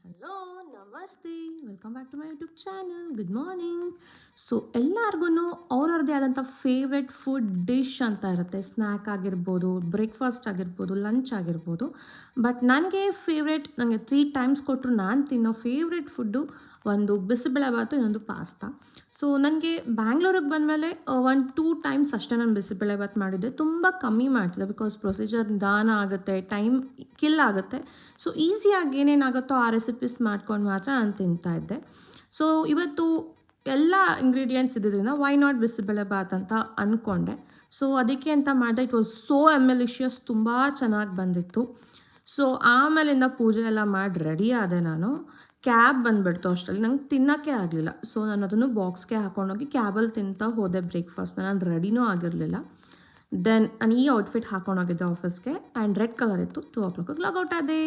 Hello ನಮಸ್ತೆ welcome back to my YouTube channel good morning. So ಎಲ್ಲರಿಗೂ ಅವ್ರವ್ರದ್ದೇ ಆದಂಥ ಫೇವ್ರೆಟ್ ಫುಡ್ ಡಿಶ್ ಅಂತ ಇರುತ್ತೆ. ಸ್ನ್ಯಾಕ್ ಆಗಿರ್ಬೋದು, ಬ್ರೇಕ್ಫಾಸ್ಟ್ ಆಗಿರ್ಬೋದು, ಲಂಚ್ ಆಗಿರ್ಬೋದು. ಬಟ್ ನನಗೆ ನನಗೆ 3 ಟೈಮ್ಸ್ ಕೊಟ್ಟರು ನಾನು ತಿನ್ನೋ ಫೇವ್ರೆಟ್ ಫುಡ್ಡು ಒಂದು ಬಿಸಿಬೇಳೆಬಾತು, ಇನ್ನೊಂದು ಪಾಸ್ತಾ. ಸೊ ನನಗೆ ಬ್ಯಾಂಗ್ಳೂರಿಗೆ ಬಂದಮೇಲೆ 1-2 ಟೈಮ್ಸ್ ಅಷ್ಟೇ ನಾನು ಬಿಸಿಬೇಳೆಬಾತು ಮಾಡಿದ್ದೆ. ತುಂಬ ಕಮ್ಮಿ ಮಾಡ್ತಿದ್ದೆ ಬಿಕಾಸ್ ಪ್ರೊಸೀಜರ್ ನಿಧಾನ ಆಗುತ್ತೆ, ಟೈಮ್ ಕಿಲ್ ಆಗುತ್ತೆ. ಸೊ ಈಸಿಯಾಗಿ ಏನೇನಾಗುತ್ತೋ ಆ ರೆಸಿಪೀಸ್ ಮಾಡ್ಕೊಂಡು ಮಾತ್ರ ನಾನು ತಿಂತಾಯಿದ್ದೆ. ಸೊ ಇವತ್ತು ಎಲ್ಲ ಇಂಗ್ರೀಡಿಯೆಂಟ್ಸ್ ಇದ್ದಿದ್ದರಿಂದ ವೈ ನಾಟ್ ಬಿಸಿಬೇಳೆಬಾತ್ ಅಂತ ಅಂದ್ಕೊಂಡೆ. ಸೊ ಅದಕ್ಕೆ ಅಂತ ಮಾಡಿದೆ. ಇಟ್ ವಾಸ್ ಸೋ ಎಮೆಲಿಷಿಯಸ್, ತುಂಬ ಚೆನ್ನಾಗಿ ಬಂದಿತ್ತು. ಸೊ ಆಮೇಲಿಂದ ಪೂಜೆ ಎಲ್ಲ ಮಾಡಿ ರೆಡಿ ಆದೆ ನಾನು. ಕ್ಯಾಬ್ ಬಂದುಬಿಡ್ತು ಅಷ್ಟರಲ್ಲಿ, ನಂಗೆ ತಿನ್ನೋಕ್ಕೆ ಆಗಲಿಲ್ಲ. ಸೊ ನಾನು ಅದನ್ನು ಬಾಕ್ಸ್ಗೆ ಹಾಕೊಂಡೋಗಿ ಕ್ಯಾಬಲ್ಲಿ ತಿಂತಾ ಹೋದೆ ಬ್ರೇಕ್ಫಾಸ್ಟ್ನ. ನಾನು ರೆಡಿನೂ ಆಗಿರಲಿಲ್ಲ. ದೆನ್ ನಾನು ಈ ಔಟ್ಫಿಟ್ ಹಾಕೊಂಡೋಗಿದ್ದೆ ಆಫೀಸ್ಗೆ ಆ್ಯಂಡ್ ರೆಡ್ ಕಲರ್ ಇತ್ತು. 2 o'clock ಲಾಗೌಟ್ ಆದೆ.